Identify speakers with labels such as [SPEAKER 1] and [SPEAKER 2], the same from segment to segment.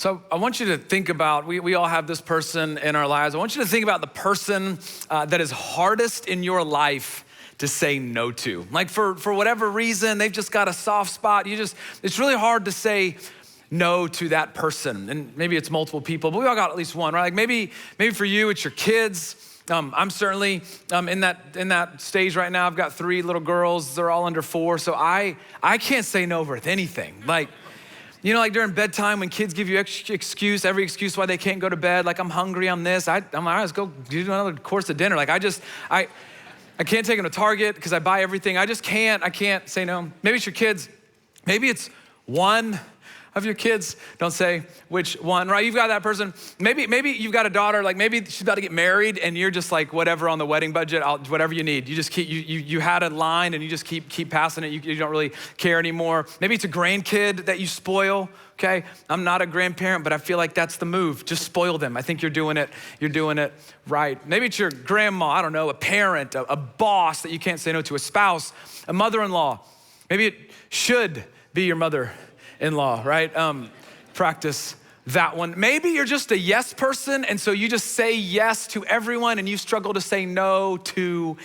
[SPEAKER 1] So I want you to think about, we all have this person in our lives. I want you to think about the person that is hardest in your life to say no to. Like for whatever reason, they've just got a soft spot. It's really hard to say no to that person. And maybe it's multiple people, but we all got at least one, right? Like maybe for you, it's your kids. I'm certainly in that stage right now. I've got 3 little girls. They're all under 4. So I can't say no with anything. Like during bedtime when kids give you every excuse why they can't go to bed, like I'm hungry, I'm this, I'm like, all right, let's go do another course of dinner. Like I can't take them to Target because I buy everything. I can't say no. Maybe it's your kids. Maybe it's one of your kids. Don't say which one, right? You've got that person. Maybe you've got a daughter, like maybe she's about to get married and you're just like, whatever on the wedding budget, whatever you need. You just keep, you had a line and you just keep passing it. You don't really care anymore. Maybe it's a grandkid that you spoil, okay? I'm not a grandparent, but I feel like that's the move. Just spoil them. I think you're doing it right. Maybe it's your grandma, I don't know, a parent, a boss that you can't say no to, a spouse, a mother-in-law. Maybe it should be your mother-in-law, right? Practice that one. Maybe you're just a yes person, and so you just say yes to everyone, and you struggle to say no to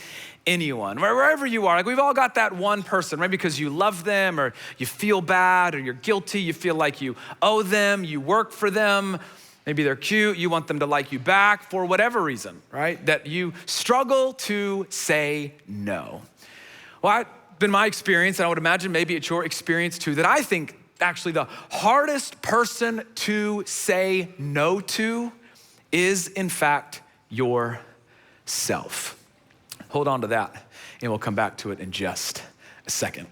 [SPEAKER 1] anyone. Wherever you are, like we've all got that one person, right? Because you love them, or you feel bad, or you're guilty, you feel like you owe them, you work for them, maybe they're cute, you want them to like you back for whatever reason, right? That you struggle to say no. Well, that's been my experience, and I would imagine maybe it's your experience too, that I think actually the hardest person to say no to is in fact yourself. Hold on to that and we'll come back to it in just a second.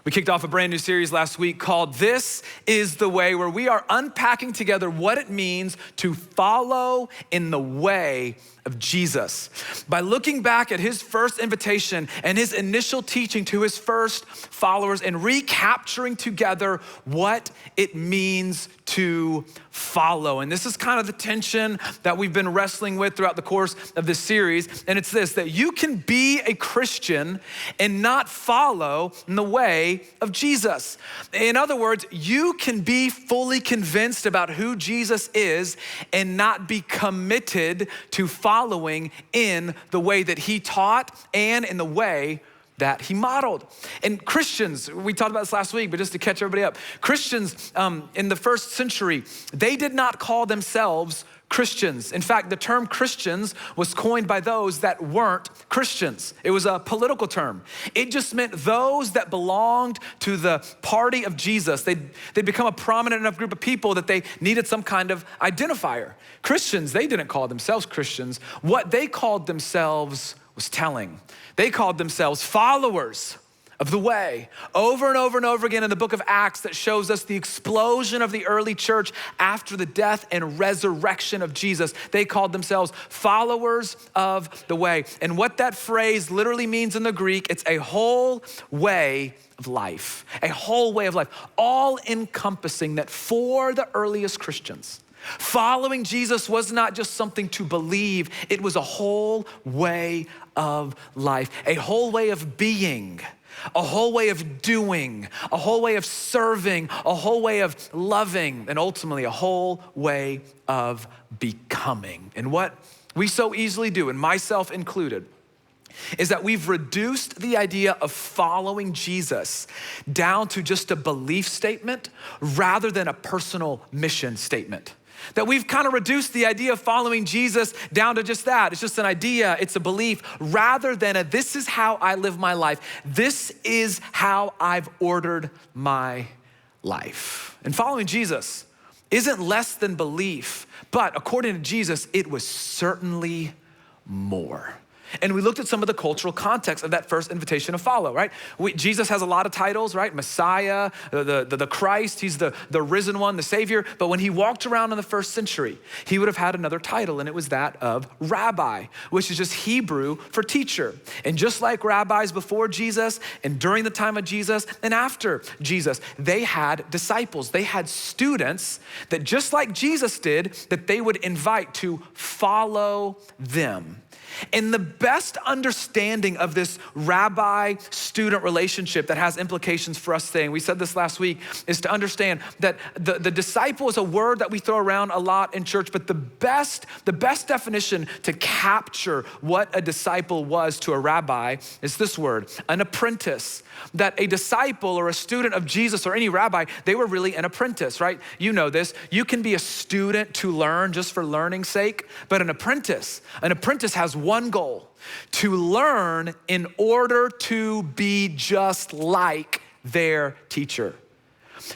[SPEAKER 1] We kicked off a brand new series last week called This Is the Way, where we are unpacking together what it means to follow in the way of Jesus. By looking back at his first invitation and his initial teaching to his first followers and recapturing together what it means to follow. And this is kind of the tension that we've been wrestling with throughout the course of this series. And it's this, that you can be a Christian and not follow in the way of Jesus. In other words, you can be fully convinced about who Jesus is and not be committed to following in the way that he taught and in the way that he modeled. And Christians, we talked about this last week, but just to catch everybody up, Christians in the first century, they did not call themselves Christians. In fact, the term Christians was coined by those that weren't Christians. It was a political term. It just meant those that belonged to the party of Jesus. They'd become a prominent enough group of people that they needed some kind of identifier. Christians, they didn't call themselves Christians. What they called themselves was telling. They called themselves followers of the way. Over and over and over again in the book of Acts that shows us the explosion of the early church after the death and resurrection of Jesus. They called themselves followers of the way. And what that phrase literally means in the Greek, it's a whole way of life, a whole way of life, all encompassing that for the earliest Christians, following Jesus was not just something to believe, it was a whole way of life, a whole way of being, a whole way of doing, a whole way of serving, a whole way of loving, and ultimately a whole way of becoming. And what we so easily do, and myself included, is that we've reduced the idea of following Jesus down to just a belief statement rather than a personal mission statement. That we've kind of reduced the idea of following Jesus down to just that. It's just an idea, it's a belief, rather than this is how I live my life. This is how I've ordered my life. And following Jesus isn't less than belief, but according to Jesus, it was certainly more. And we looked at some of the cultural context of that first invitation to follow, right? Jesus has a lot of titles, right? Messiah, the Christ, he's the risen one, the Savior. But when he walked around in the first century, he would have had another title, and it was that of rabbi, which is just Hebrew for teacher. And just like rabbis before Jesus and during the time of Jesus and after Jesus, they had disciples. They had students that just like Jesus did, that they would invite to follow them. And the best understanding of this rabbi-student relationship that has implications for us today, and we said this last week, is to understand that the disciple is a word that we throw around a lot in church, but the best definition to capture what a disciple was to a rabbi is this word, an apprentice. That a disciple or a student of Jesus or any rabbi, they were really an apprentice, right? You know this. You can be a student to learn just for learning's sake, but an apprentice has one goal: to learn in order to be just like their teacher.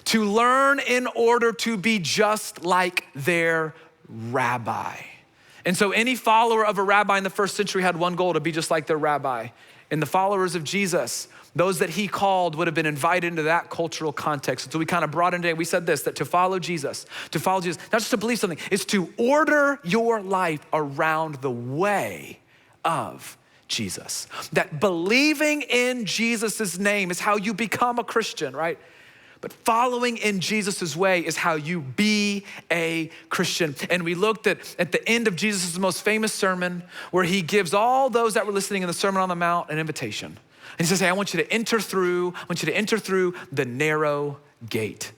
[SPEAKER 1] To learn in order to be just like their rabbi. And so any follower of a rabbi in the first century had one goal: to be just like their rabbi. And the followers of Jesus, those that he called, would have been invited into that cultural context. So we kind of brought in today, we said this, that to follow Jesus, not just to believe something, it's to order your life around the way of Jesus. That believing in Jesus' name is how you become a Christian, right? But following in Jesus' way is how you be a Christian. And we looked at the end of Jesus' most famous sermon, where he gives all those that were listening in the Sermon on the Mount an invitation. And he says, hey, I want you to enter through the narrow gate.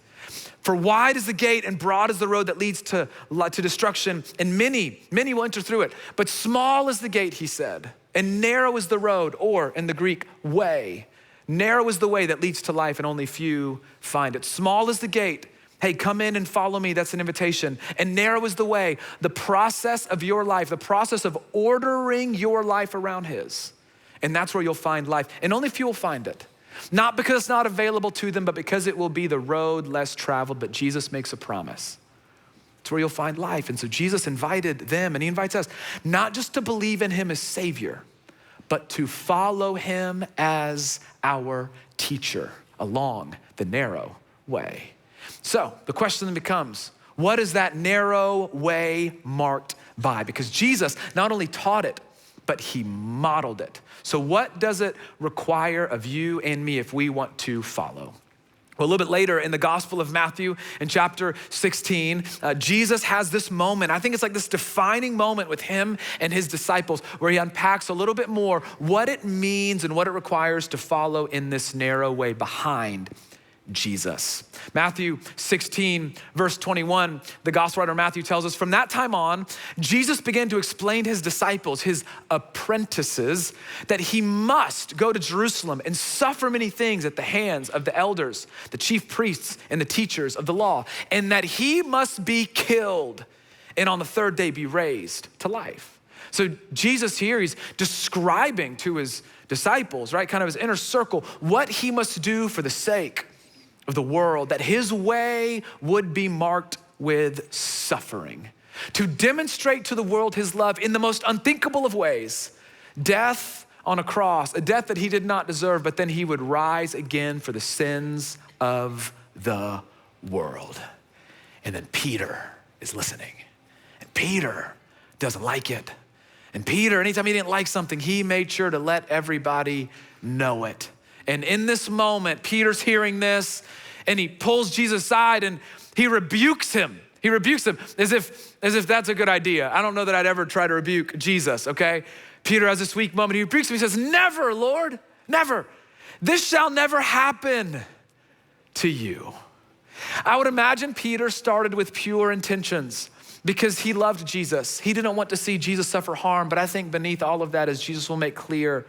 [SPEAKER 1] For wide is the gate and broad is the road that leads to destruction, and many will enter through it. But small is the gate, he said, and narrow is the road, or in the Greek, way. Narrow is the way that leads to life, and only few find it. Small is the gate. Hey, come in and follow me. That's an invitation. And narrow is the way, the process of your life, the process of ordering your life around his. And that's where you'll find life. And only few will find it. Not because it's not available to them, but because it will be the road less traveled. But Jesus makes a promise. It's where you'll find life. And so Jesus invited them, and he invites us, not just to believe in him as Savior, but to follow him as our teacher along the narrow way. So the question then becomes, what is that narrow way marked by? Because Jesus not only taught it, but he modeled it. So what does it require of you and me if we want to follow? Well, a little bit later in the Gospel of Matthew, in chapter 16, Jesus has this moment. I think it's like this defining moment with him and his disciples, where he unpacks a little bit more what it means and what it requires to follow in this narrow way behind Jesus. Matthew 16, verse 21, the gospel writer Matthew tells us, from that time on, Jesus began to explain to his disciples, his apprentices, that he must go to Jerusalem and suffer many things at the hands of the elders, the chief priests, and the teachers of the law, and that he must be killed and on the third day be raised to life. So Jesus here, he's describing to his disciples, right, kind of his inner circle, what he must do for the sake of the world, that his way would be marked with suffering, to demonstrate to the world his love in the most unthinkable of ways, death on a cross, a death that he did not deserve, but then he would rise again for the sins of the world. And then Peter is listening, and Peter doesn't like it. And Peter, anytime he didn't like something, he made sure to let everybody know it. And in this moment, Peter's hearing this, and he pulls Jesus aside and he rebukes him. He rebukes him as if that's a good idea. I don't know that I'd ever try to rebuke Jesus, okay? Peter has this weak moment. He rebukes him. He says, never, Lord, never. This shall never happen to you. I would imagine Peter started with pure intentions because he loved Jesus. He didn't want to see Jesus suffer harm, but I think beneath all of that, as Jesus will make clear,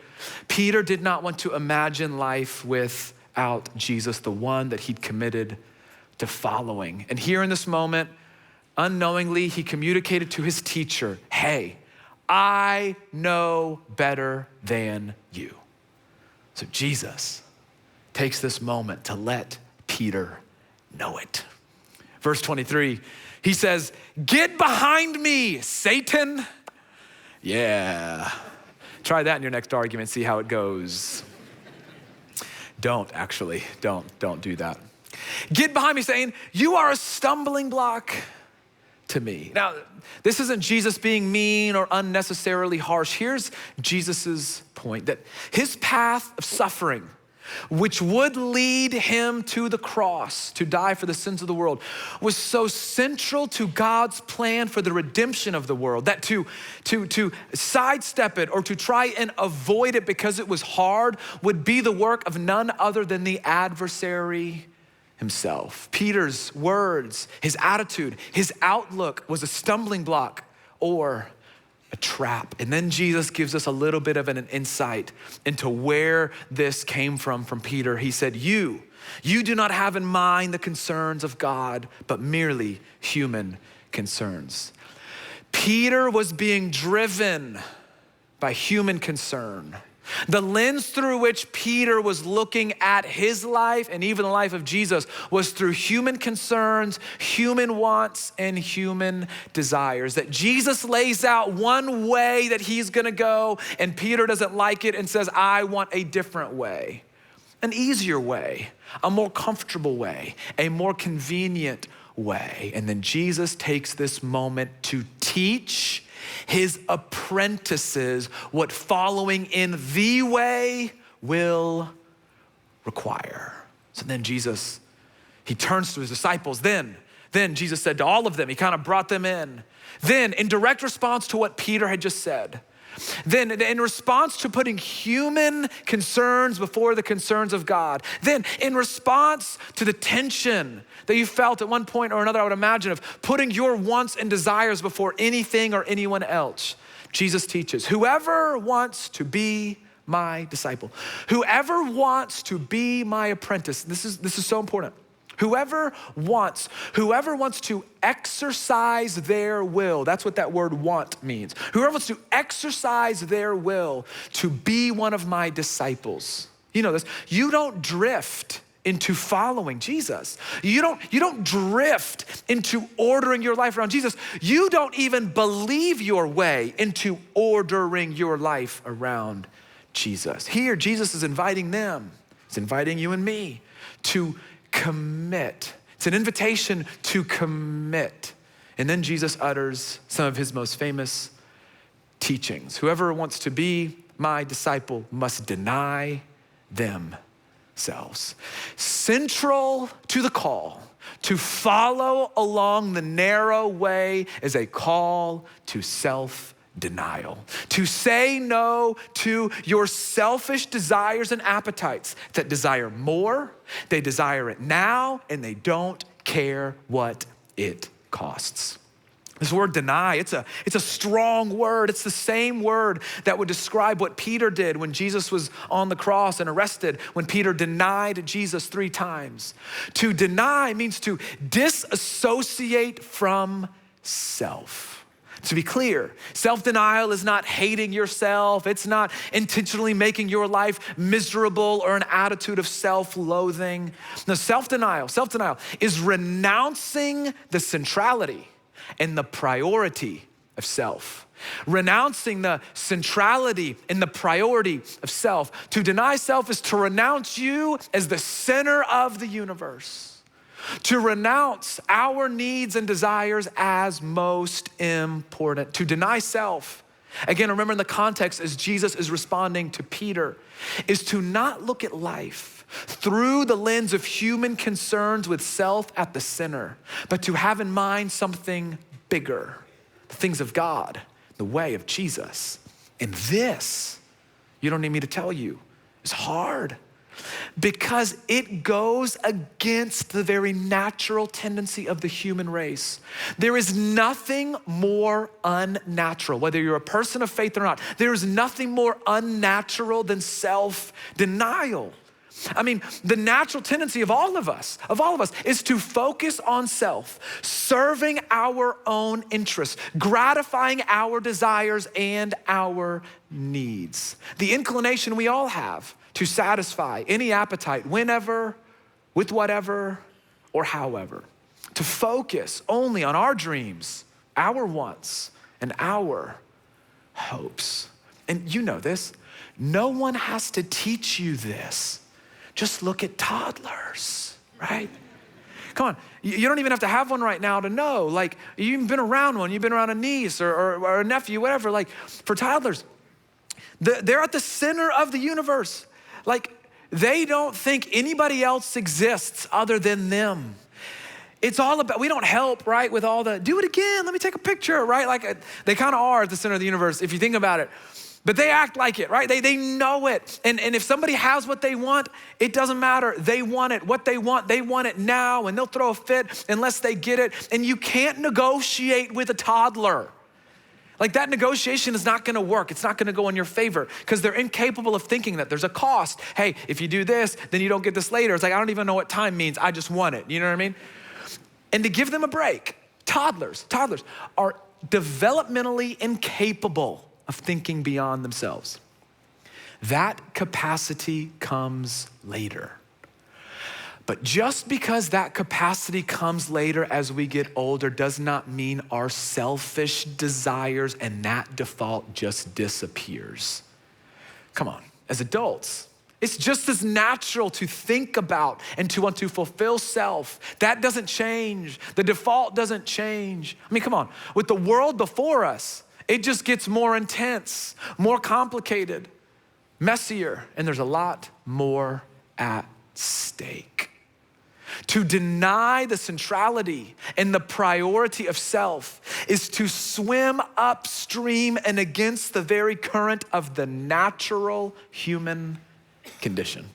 [SPEAKER 1] Peter did not want to imagine life without Jesus, the one that he'd committed to following. And here in this moment, unknowingly, he communicated to his teacher, hey, I know better than you. So Jesus takes this moment to let Peter know it. Verse 23, he says, get behind me, Satan. Yeah. Try that in your next argument, see how it goes. Don't do that. Get behind me, Satan. You are a stumbling block to me. Now, this isn't Jesus being mean or unnecessarily harsh. Here's Jesus's point, that his path of suffering which would lead him to the cross to die for the sins of the world, was so central to God's plan for the redemption of the world that to sidestep it or to try and avoid it because it was hard would be the work of none other than the adversary himself. Peter's words, his attitude, his outlook was a stumbling block or a trap. And then Jesus gives us a little bit of an insight into where this came from Peter. He said, you do not have in mind the concerns of God, but merely human concerns. Peter was being driven by human concern. The lens through which Peter was looking at his life and even the life of Jesus was through human concerns, human wants, and human desires. That Jesus lays out one way that he's gonna go, and Peter doesn't like it and says, I want a different way, an easier way, a more comfortable way, a more convenient way. And then Jesus takes this moment to teach his apprentices what following in the way will require. So then Jesus, he turns to his disciples. Then Jesus said to all of them, he kind of brought them in. Then in direct response to what Peter had just said, then in response to putting human concerns before the concerns of God, then in response to the tension that you felt at one point or another, I would imagine, of putting your wants and desires before anything or anyone else, Jesus teaches, whoever wants to be my disciple, whoever wants to be my apprentice, this is so important. Whoever wants to exercise their will, that's what that word want means. Whoever wants to exercise their will to be one of my disciples. You know this, you don't drift into following Jesus. You don't drift into ordering your life around Jesus. You don't even believe your way into ordering your life around Jesus. Here, Jesus is inviting them, he's inviting you and me to commit. It's an invitation to commit. And then Jesus utters some of his most famous teachings. Whoever wants to be my disciple must deny themselves. Central to the call to follow along the narrow way is a call to self-denial, to say no to your selfish desires and appetites that desire more, they desire it now, and they don't care what it costs. This word deny, it's a strong word. It's the same word that would describe what Peter did when Jesus was on the cross and arrested, when Peter denied Jesus 3 times. To deny means to disassociate from self. To be clear, self-denial is not hating yourself. It's not intentionally making your life miserable or an attitude of self-loathing. No, self-denial is renouncing the centrality and the priority of self. Renouncing the centrality and the priority of self. To deny self is to renounce you as the center of the universe. To renounce our needs and desires as most important. To deny self, again, remember in the context as Jesus is responding to Peter, is to not look at life through the lens of human concerns with self at the center, but to have in mind something bigger, the things of God, the way of Jesus. And this, you don't need me to tell you, is hard. Because it goes against the very natural tendency of the human race. There is nothing more unnatural, whether you're a person of faith or not, there is nothing more unnatural than self-denial. I mean, the natural tendency of all of us is to focus on self, serving our own interests, gratifying our desires and our needs. The inclination we all have to satisfy any appetite whenever, with whatever, or however. To focus only on our dreams, our wants, and our hopes. And you know this, no one has to teach you this. Just look at toddlers, right? Come on, you don't even have to have one right now to know. Like, you've been around one, you've been around a niece or a nephew, whatever. Like, for toddlers, they're at the center of the universe. Like, They don't think anybody else exists other than them. It's all about, we don't help, right, with all the, do it again, let me take a picture, right? Like they kind of are at the center of the universe if you think about it. But they act like it, right? They know it. And if somebody has what they want, it doesn't matter. They want it. What they want it now, and they'll throw a fit unless they get it. And you can't negotiate with a toddler. Like that negotiation is not gonna work. It's not gonna go in your favor because they're incapable of thinking that there's a cost. Hey, if you do this, then you don't get this later. It's like, I don't even know what time means. I just want it. You know what I mean? And to give them a break, toddlers are developmentally incapable of thinking beyond themselves. That capacity comes later. But just because that capacity comes later as we get older does not mean our selfish desires and that default just disappears. Come on, as adults, it's just as natural to think about and to want to fulfill self. That doesn't change. The default doesn't change. I mean, come on, with the world before us, it just gets more intense, more complicated, messier, and there's a lot more at stake. To deny the centrality and the priority of self is to swim upstream and against the very current of the natural human condition.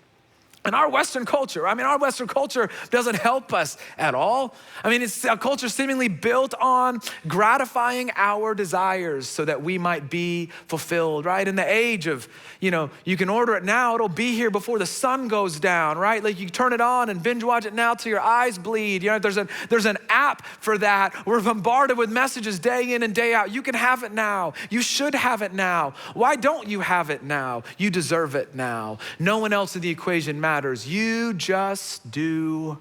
[SPEAKER 1] And our Western culture doesn't help us at all. I mean, it's a culture seemingly built on gratifying our desires so that we might be fulfilled, right? In the age of, you can order it now, it'll be here before the sun goes down, right? Like you turn it on and binge watch it now till your eyes bleed. There's an app for that. We're bombarded with messages day in and day out. You can have it now. You should have it now. Why don't you have it now? You deserve it now. No one else in the equation matters. You just do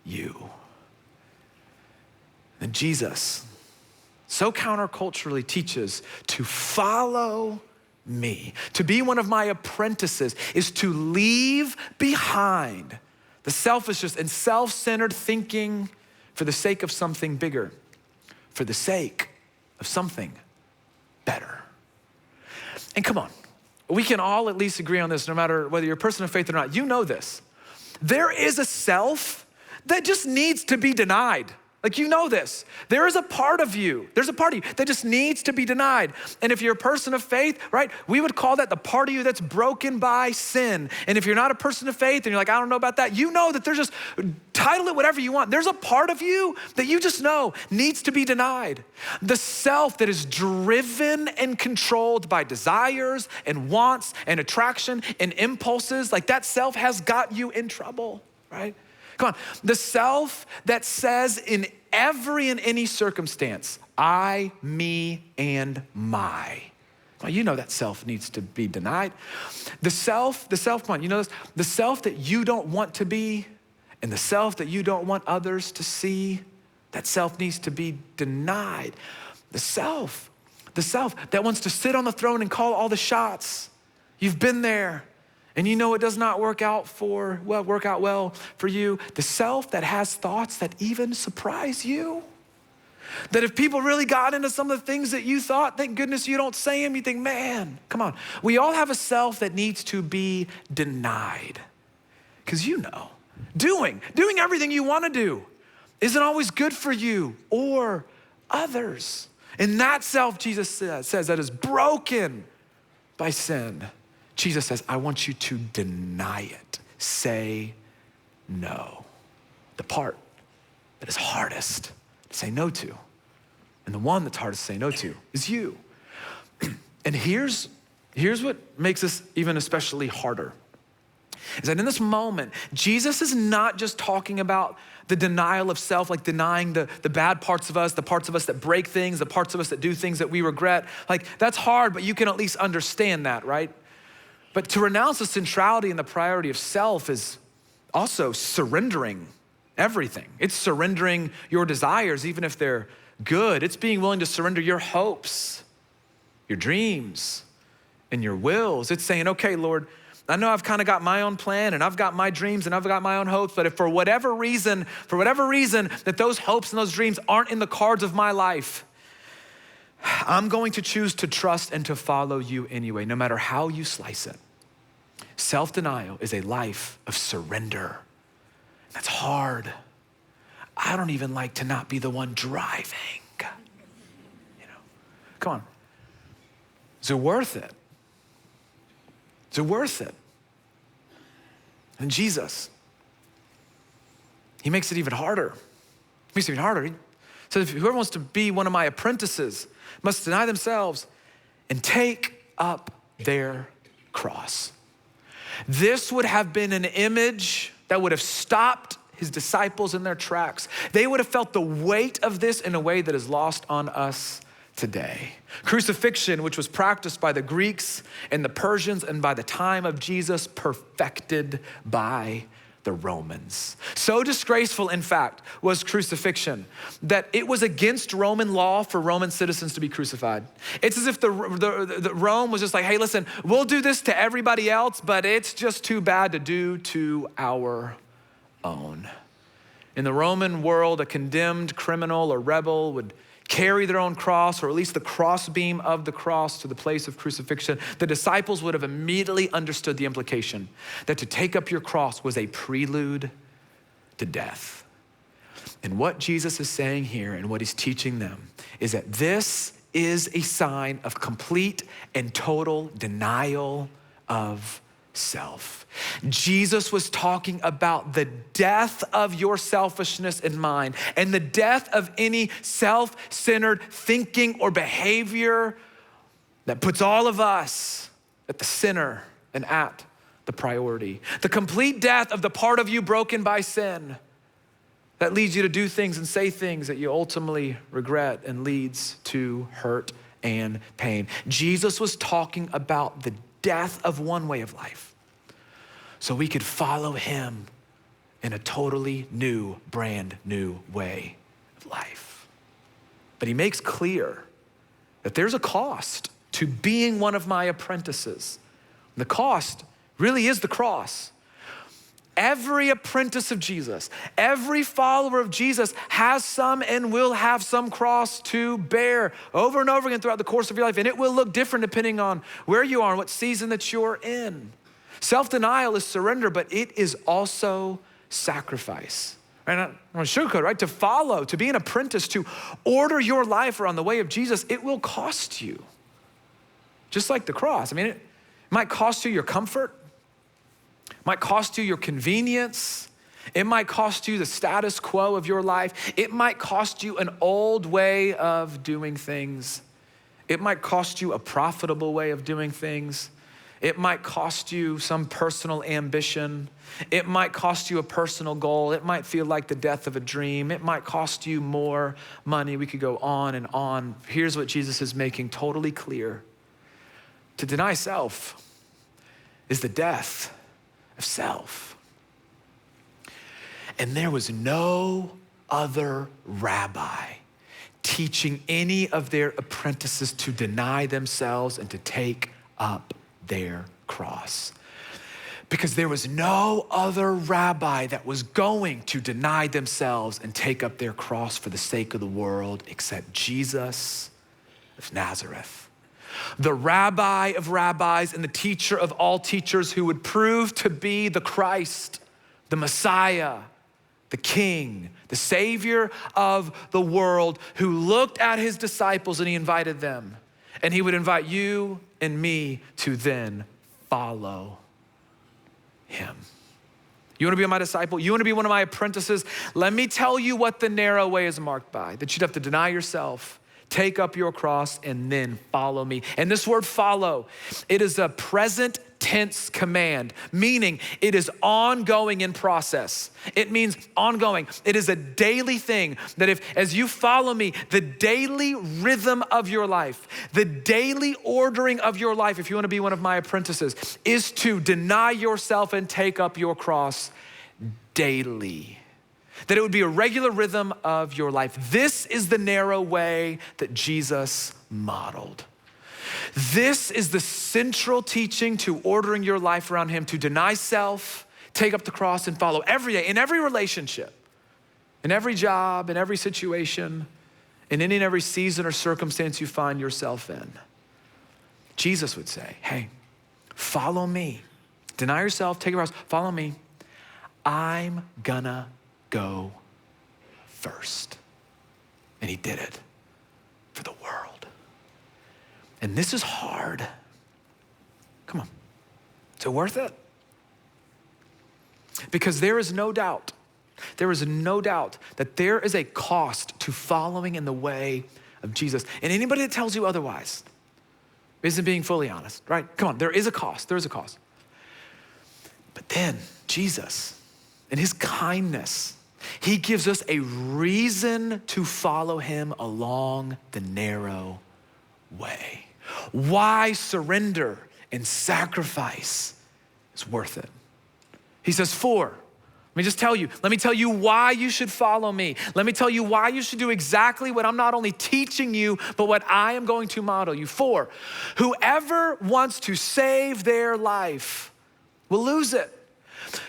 [SPEAKER 1] you. And Jesus so counterculturally teaches to follow me. To be one of my apprentices is to leave behind the selfishness and self-centered thinking for the sake of something bigger, for the sake of something better. And come on. We can all at least agree on this, no matter whether you're a person of faith or not. You know this. There is a self that just needs to be denied. Like, you know this. There is a part of you, that just needs to be denied. And if you're a person of faith, right, we would call that the part of you that's broken by sin. And if you're not a person of faith and you're like, I don't know about that, you know that there's just, title it whatever you want. There's a part of you that you just know needs to be denied. The self that is driven and controlled by desires and wants and attraction and impulses, like that self has got you in trouble, right? Come on, the self that says in every and any circumstance, I, me, and my. Well, you know that self needs to be denied. The self, come on, you know this? The self that you don't want to be and the self that you don't want others to see, that self needs to be denied. The self that wants to sit on the throne and call all the shots. You've been there. And you know it does not work out well for you. The self that has thoughts that even surprise you. That if people really got into some of the things that you thought, thank goodness you don't say them, you think, man, come on. We all have a self that needs to be denied. Because doing everything you want to do isn't always good for you or others. And that self, Jesus says that is broken by sin. Jesus says, I want you to deny it. Say no. The part that is hardest to say no to, and the one that's hardest to say no to is you. And here's what makes this even especially harder, is that in this moment, Jesus is not just talking about the denial of self, like denying the bad parts of us, the parts of us that break things, the parts of us that do things that we regret. Like, that's hard, but you can at least understand that, right? But to renounce the centrality and the priority of self is also surrendering everything. It's surrendering your desires, even if they're good. It's being willing to surrender your hopes, your dreams, and your wills. It's saying, okay, Lord, I know I've kind of got my own plan and I've got my dreams and I've got my own hopes, but if for whatever reason that those hopes and those dreams aren't in the cards of my life, I'm going to choose to trust and to follow you anyway, no matter how you slice it. Self-denial is a life of surrender. That's hard. I don't even like to not be the one driving. Come on. Is it worth it? Is it worth it? And Jesus, he makes it even harder. He makes it even harder. He says, whoever wants to be one of my apprentices must deny themselves and take up their cross. This would have been an image that would have stopped his disciples in their tracks. They would have felt the weight of this in a way that is lost on us today. Crucifixion, which was practiced by the Greeks and the Persians, and by the time of Jesus, perfected by the Romans. So disgraceful, in fact, was crucifixion that it was against Roman law for Roman citizens to be crucified. It's as if the Rome was just like, hey, listen, we'll do this to everybody else, but it's just too bad to do to our own. In the Roman world, a condemned criminal or rebel would carry their own cross, or at least the crossbeam of the cross, to the place of crucifixion. The disciples would have immediately understood the implication that to take up your cross was a prelude to death. And what Jesus is saying here and what he's teaching them is that this is a sign of complete and total denial of self. Jesus was talking about the death of your selfishness in mind and the death of any self-centered thinking or behavior that puts all of us at the center and at the priority. The complete death of the part of you broken by sin that leads you to do things and say things that you ultimately regret and leads to hurt and pain. Jesus was talking about the death of one way of life so we could follow him in a totally new, brand new way of life. But he makes clear that there's a cost to being one of my apprentices. And the cost really is the cross. Every apprentice of Jesus, every follower of Jesus has some and will have some cross to bear over and over again throughout the course of your life. And it will look different depending on where you are and what season that you're in. Self-denial is surrender, but it is also sacrifice. Right? I don't want to sugarcoat, right? To follow, to be an apprentice, to order your life around the way of Jesus, it will cost you. Just like the cross. I mean, it might cost you your comfort. It might cost you your convenience. It might cost you the status quo of your life. It might cost you an old way of doing things. It might cost you a profitable way of doing things. It might cost you some personal ambition. It might cost you a personal goal. It might feel like the death of a dream. It might cost you more money. We could go on and on. Here's what Jesus is making totally clear. To deny self is the death of self. And there was no other rabbi teaching any of their apprentices to deny themselves and to take up their cross. Because there was no other rabbi that was going to deny themselves and take up their cross for the sake of the world except Jesus of Nazareth. The rabbi of rabbis and the teacher of all teachers who would prove to be the Christ, the Messiah, the King, the Savior of the world, who looked at his disciples and he invited them. And he would invite you and me to then follow him. You wanna be my disciple? You wanna be one of my apprentices? Let me tell you what the narrow way is marked by, that you'd have to deny yourself, take up your cross, and then follow me. And this word follow, it is a present tense command, meaning it is ongoing in process. It means ongoing. It is a daily thing that as you follow me, the daily rhythm of your life, the daily ordering of your life, if you want to be one of my apprentices, is to deny yourself and take up your cross daily. That it would be a regular rhythm of your life. This is the narrow way that Jesus modeled. This is the central teaching to ordering your life around him, to deny self, take up the cross, and follow every day, in every relationship, in every job, in every situation, in any and every season or circumstance you find yourself in. Jesus would say, hey, follow me. Deny yourself, take your cross, follow me. I'm gonna go first. And he did it for the world. And this is hard. Come on. Is it worth it? Because there is no doubt that there is a cost to following in the way of Jesus. And anybody that tells you otherwise isn't being fully honest, right? Come on, there is a cost. But then Jesus, in his kindness, he gives us a reason to follow him along the narrow way. Why surrender and sacrifice is worth it. He says, let me tell you why you should follow me. Let me tell you why you should do exactly what I'm not only teaching you, but what I am going to model you. 4, whoever wants to save their life will lose it.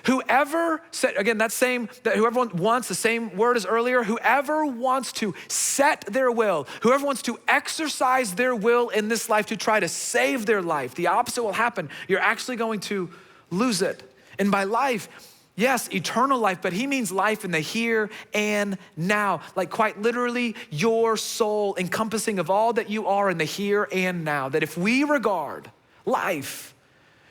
[SPEAKER 1] Whoever wants, the same word as earlier, whoever wants to set their will, whoever wants to exercise their will in this life to try to save their life, the opposite will happen. You're actually going to lose it. And by life, yes, eternal life, but he means life in the here and now, like quite literally your soul encompassing of all that you are in the here and now. That if we regard life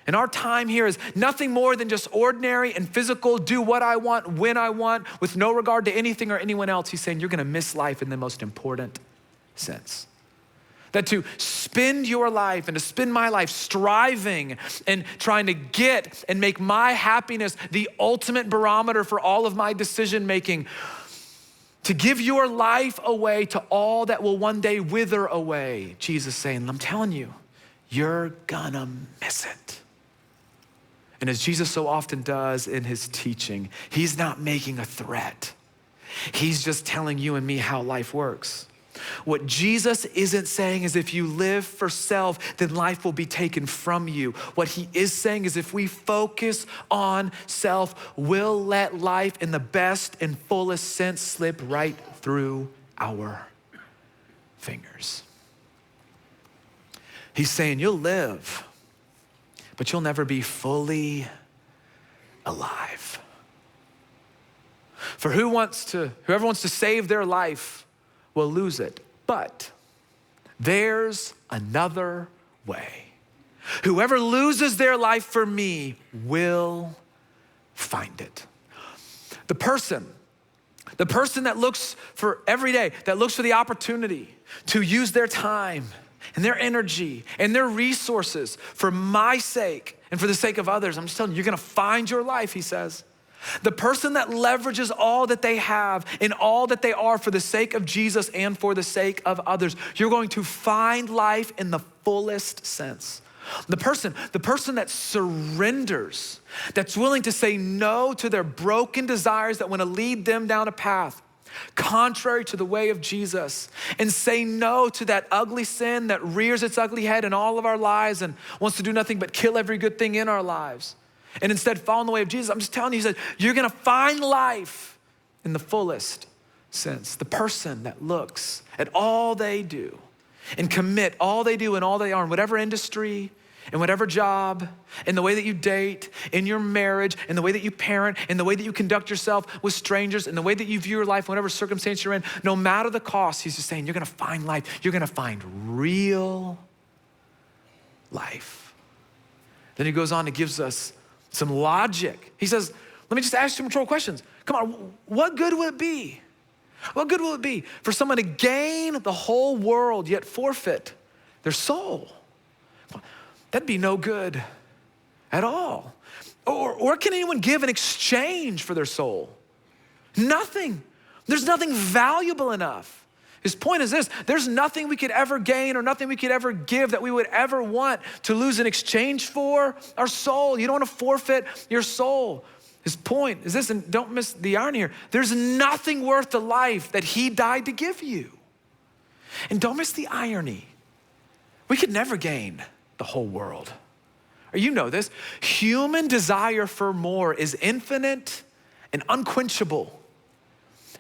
[SPEAKER 1] and our time here is nothing more than just ordinary and physical, do what I want, when I want, with no regard to anything or anyone else, he's saying you're gonna miss life in the most important sense. That to spend your life and to spend my life striving and trying to get and make my happiness the ultimate barometer for all of my decision making, to give your life away to all that will one day wither away. Jesus saying, I'm telling you, you're gonna miss it. And as Jesus so often does in his teaching, he's not making a threat. He's just telling you and me how life works. What Jesus isn't saying is if you live for self, then life will be taken from you. What he is saying is if we focus on self, we'll let life in the best and fullest sense slip right through our fingers. He's saying you'll live, but you'll never be fully alive. For whoever wants to save their life will lose it. But there's another way. Whoever loses their life for me will find it. The person that looks for every day, that looks for the opportunity to use their time and their energy and their resources for my sake and for the sake of others, I'm just telling you, you're gonna find your life, he says. The person that leverages all that they have and all that they are for the sake of Jesus and for the sake of others, you're going to find life in the fullest sense. The person that surrenders, that's willing to say no to their broken desires that want to lead them down a path contrary to the way of Jesus, and say no to that ugly sin that rears its ugly head in all of our lives and wants to do nothing but kill every good thing in our lives. And instead follow in the way of Jesus. I'm just telling you, he said, you're gonna find life in the fullest sense. The person that looks at all they do and commit all they do and all they are in whatever industry, in whatever job, in the way that you date, in your marriage, in the way that you parent, in the way that you conduct yourself with strangers, in the way that you view your life, whatever circumstance you're in, no matter the cost, he's just saying, you're gonna find life. You're gonna find real life. Then he goes on and gives us some logic. He says, let me just ask you some control questions. Come on, what good will it be? What good will it be for someone to gain the whole world yet forfeit their soul? That'd be no good at all. Or can anyone give in exchange for their soul? Nothing. There's nothing valuable enough. His point is this: there's nothing we could ever gain or nothing we could ever give that we would ever want to lose in exchange for our soul. You don't want to forfeit your soul. His point is this, and don't miss the irony here: there's nothing worth the life that he died to give you. And don't miss the irony. We could never gain the whole world. Or you know this, human desire for more is infinite and unquenchable.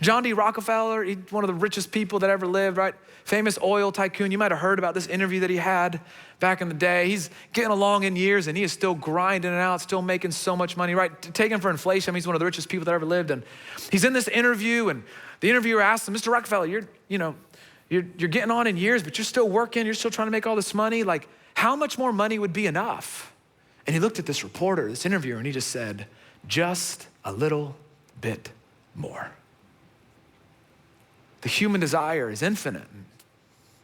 [SPEAKER 1] John D. Rockefeller, he's one of the richest people that ever lived, right? Famous oil tycoon. You might have heard about this interview that he had back in the day. He's getting along in years and he is still grinding it out, still making so much money, right? Taken for inflation, I mean, he's one of the richest people that ever lived. And he's in this interview and the interviewer asks him, Mr. Rockefeller, you're getting on in years, but you're still working, you're still trying to make all this money. Like, how much more money would be enough? And he looked at this reporter, this interviewer, and he just said, just a little bit more. The human desire is infinite and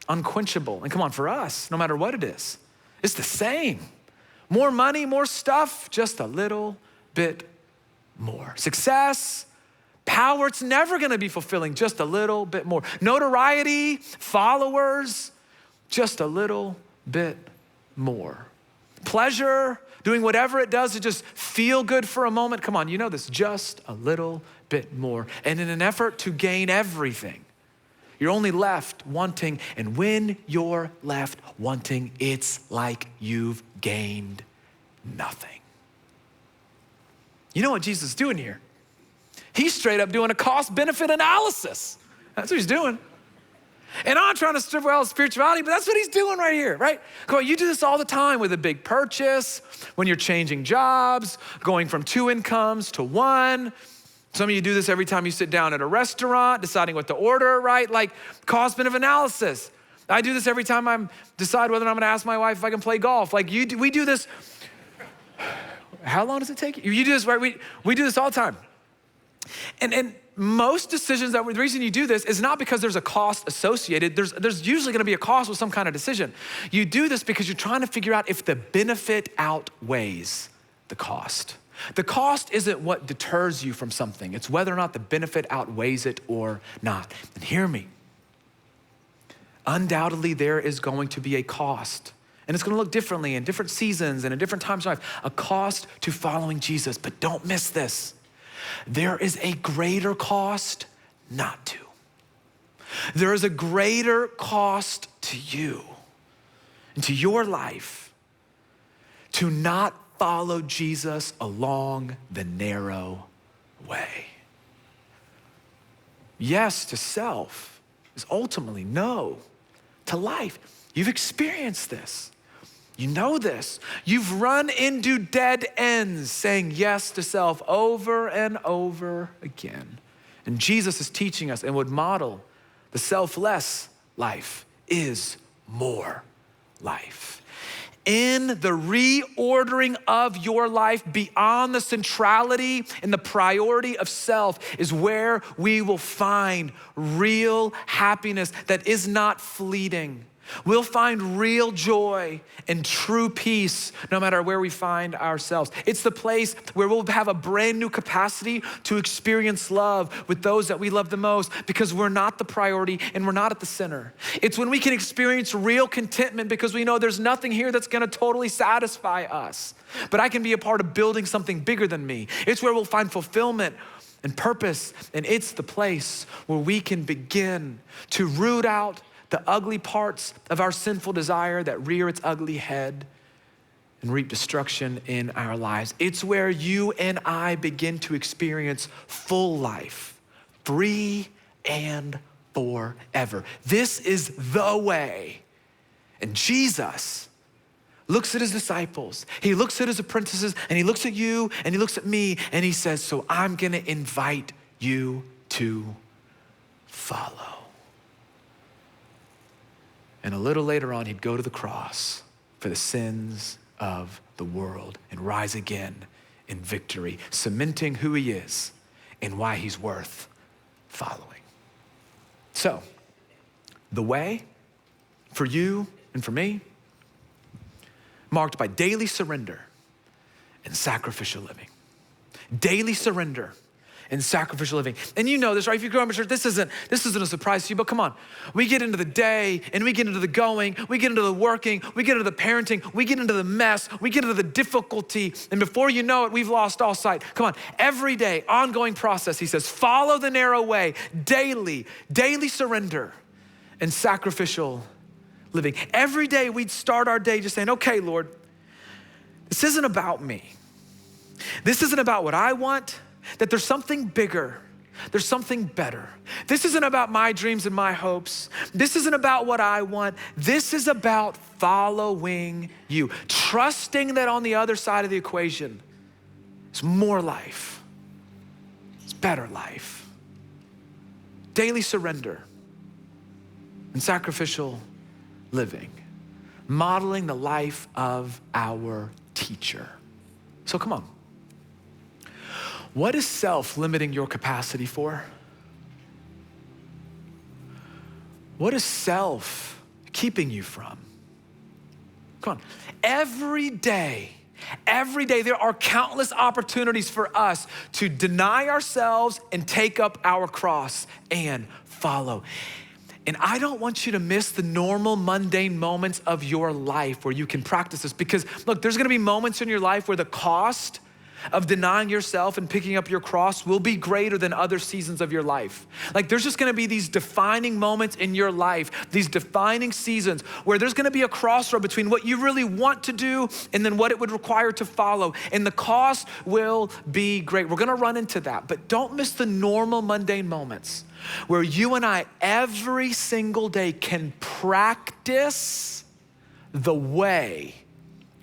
[SPEAKER 1] unquenchable. And come on, for us, no matter what it is, it's the same. More money, more stuff, just a little bit more. Success, power, it's never gonna be fulfilling, just a little bit more. Notoriety, followers, just a little bit more. Pleasure, doing whatever it does to just feel good for a moment. Come on, you know this, just a little bit more. And in an effort to gain everything, you're only left wanting, and when you're left wanting, it's like you've gained nothing. You know what Jesus is doing here? He's straight up doing a cost-benefit analysis. That's what he's doing. And I'm not trying to strip away all spirituality, but that's what he's doing right here, right? Come on, you do this all the time with a big purchase, when you're changing jobs, going from 2 incomes to 1. Some of you do this every time you sit down at a restaurant, deciding what to order, right? Like cost-benefit analysis. I do this every time I decide whether I'm gonna ask my wife if I can play golf. Like we do this. How long does it take? You do this, right? We do this all the time. And most decisions, the reason you do this is not because there's a cost associated. There's usually gonna be a cost with some kind of decision. You do this because you're trying to figure out if the benefit outweighs the cost. The cost isn't what deters you from something. It's whether or not the benefit outweighs it or not. And hear me. Undoubtedly, there is going to be a cost. And it's gonna look differently in different seasons and in different times in life. A cost to following Jesus, but don't miss this. There is a greater cost not to. There is a greater cost to you and to your life to not follow Jesus along the narrow way. Yes to self is ultimately no to life. You've experienced this. You know this. You've run into dead ends saying yes to self over and over again. And Jesus is teaching us and would model the selfless life is more life. In the reordering of your life beyond the centrality and the priority of self is where we will find real happiness that is not fleeting. We'll find real joy and true peace no matter where we find ourselves. It's the place where we'll have a brand new capacity to experience love with those that we love the most because we're not the priority and we're not at the center. It's when we can experience real contentment because we know there's nothing here that's gonna totally satisfy us, but I can be a part of building something bigger than me. It's where we'll find fulfillment and purpose, and it's the place where we can begin to root out the ugly parts of our sinful desire that rear its ugly head and reap destruction in our lives. It's where you and I begin to experience full life, free and forever. This is the way. And Jesus looks at his disciples, he looks at his apprentices, and he looks at you, and he looks at me, and he says, so I'm gonna invite you to follow. And a little later on, he'd go to the cross for the sins of the world and rise again in victory, cementing who he is and why he's worth following. So, the way for you and for me, marked by daily surrender and sacrificial living. Daily surrender and sacrificial living. And you know this, right? If you grow up in church, this isn't a surprise to you, but come on. We get into the day and we get into the going, we get into the working, we get into the parenting, we get into the mess, we get into the difficulty, and before you know it, we've lost all sight. Come on, every day, ongoing process, he says, follow the narrow way, daily surrender and sacrificial living. Every day we'd start our day just saying, okay, Lord, this isn't about me. This isn't about what I want, that there's something bigger There's something better. This isn't about my dreams and my hopes. This isn't about what I want. This is about following you, trusting that on the other side of the equation is more life. It's better life. Daily surrender and sacrificial living, modeling the life of our teacher. So come on. What is self limiting your capacity for? What is self keeping you from? Come on. Every day, there are countless opportunities for us to deny ourselves and take up our cross and follow. And I don't want you to miss the normal, mundane moments of your life where you can practice this, because look, there's gonna be moments in your life where the cost of denying yourself and picking up your cross will be greater than other seasons of your life. Like there's just gonna be these defining moments in your life, these defining seasons where there's gonna be a crossroad between what you really want to do and then what it would require to follow. And the cost will be great. We're gonna run into that, but don't miss the normal mundane moments where you and I every single day can practice the way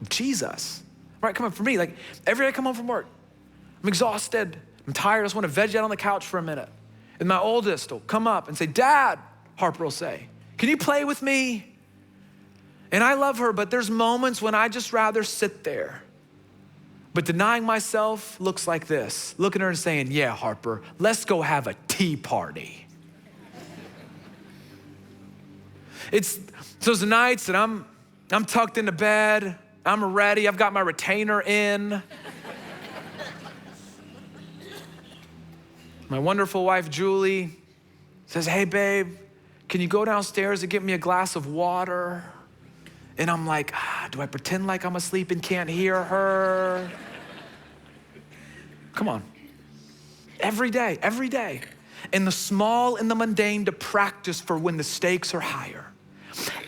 [SPEAKER 1] of Jesus. Right, come on, for me, like every day I come home from work, I'm exhausted, I'm tired, I just want to veg out on the couch for a minute. And my oldest will come up and say, Dad, Harper will say, can you play with me? And I love her, but there's moments when I just rather sit there. But denying myself looks like this, looking at her and saying, yeah, Harper, let's go have a tea party. It's those nights that I'm tucked into bed, I'm ready, I've got my retainer in. My wonderful wife, Julie, says, hey babe, can you go downstairs and get me a glass of water? And I'm like, do I pretend like I'm asleep and can't hear her? Come on. Every day. In the small and the mundane to practice for when the stakes are higher.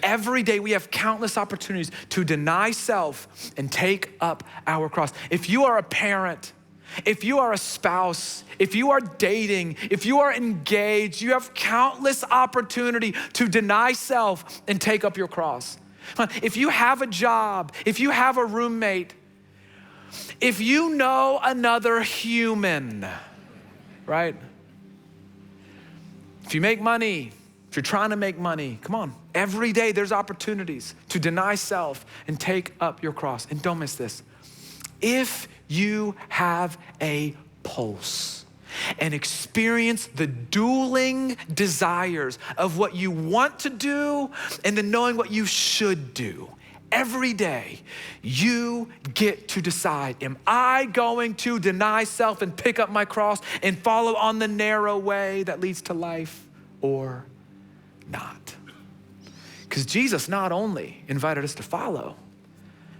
[SPEAKER 1] Every day we have countless opportunities to deny self and take up our cross. If you are a parent, if you are a spouse, if you are dating, if you are engaged, you have countless opportunity to deny self and take up your cross. If you have a job, if you have a roommate, if you know another human, right? If you make money, if you're trying to make money, come on. Every day there's opportunities to deny self and take up your cross. And don't miss this. If you have a pulse and experience the dueling desires of what you want to do and then knowing what you should do, every day you get to decide, am I going to deny self and pick up my cross and follow on the narrow way that leads to life or not? Because Jesus not only invited us to follow,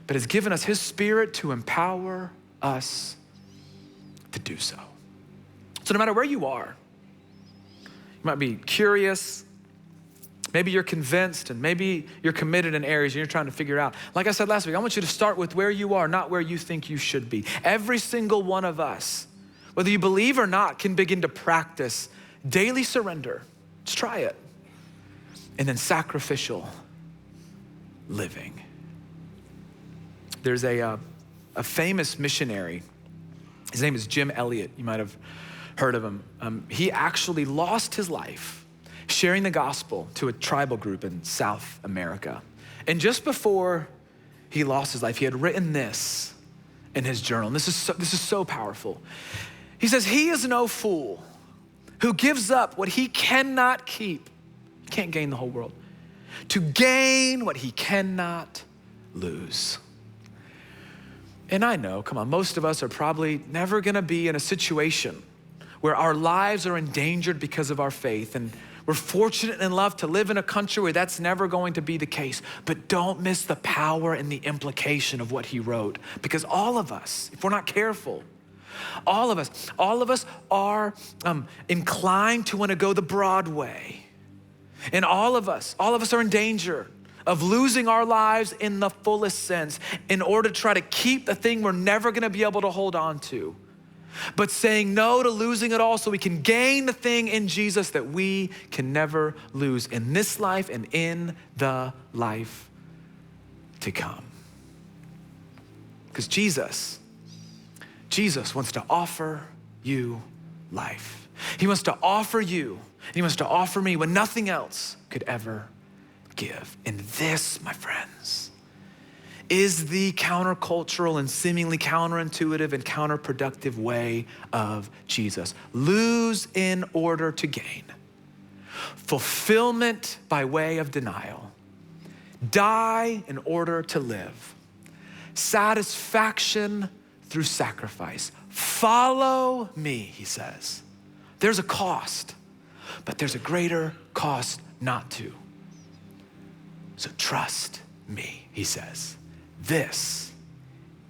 [SPEAKER 1] but has given us his Spirit to empower us to do so. So no matter where you are, you might be curious, maybe you're convinced, and maybe you're committed in areas and you're trying to figure out. Like I said last week, I want you to start with where you are, not where you think you should be. Every single one of us, whether you believe or not, can begin to practice daily surrender. Let's try it. And then sacrificial living. There's a famous missionary. His name is Jim Elliot. You might have heard of him. He actually lost his life sharing the gospel to a tribal group in South America. And just before he lost his life, he had written this in his journal. And this is so powerful. He says, he is no fool who gives up what he cannot keep. He can't gain the whole world. To gain what he cannot lose. And I know, come on, most of us are probably never gonna be in a situation where our lives are endangered because of our faith. And we're fortunate and loved to live in a country where that's never going to be the case. But don't miss the power and the implication of what he wrote. Because all of us, if we're not careful, all of us are inclined to wanna go the broad way. And all of us are in danger of losing our lives in the fullest sense in order to try to keep the thing we're never gonna be able to hold on to. but saying no to losing it all so we can gain the thing in Jesus that we can never lose in this life and in the life to come. Because Jesus wants to offer you life. He wants to offer you, he wants to offer me what nothing else could ever give. And this, my friends, is the countercultural and seemingly counterintuitive and counterproductive way of Jesus. Lose in order to gain. Fulfillment by way of denial. Die in order to live. Satisfaction through sacrifice. Follow me, he says. There's a cost, but there's a greater cost not to. So trust me, he says. This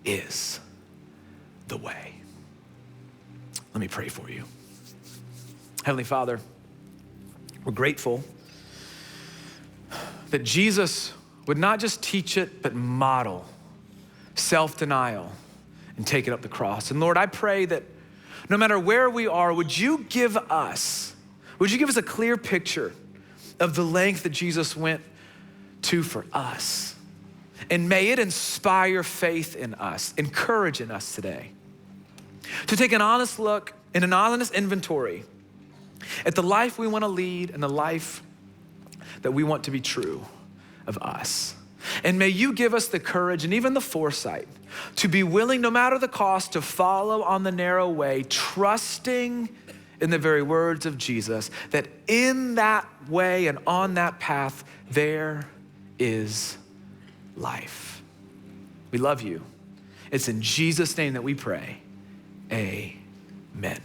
[SPEAKER 1] is the way. Let me pray for you. Heavenly Father, we're grateful that Jesus would not just teach it, but model self-denial and take it up the cross. And Lord, I pray that no matter where we are, would you give us a clear picture of the length that Jesus went to for us? And may it inspire faith in us, encourage in us today to take an honest look and an honest inventory at the life we want to lead and the life that we want to be true of us. And may you give us the courage and even the foresight to be willing, no matter the cost, to follow on the narrow way, trusting in the very words of Jesus, that in that way and on that path, there is life. We love you. It's in Jesus' name that we pray. Amen.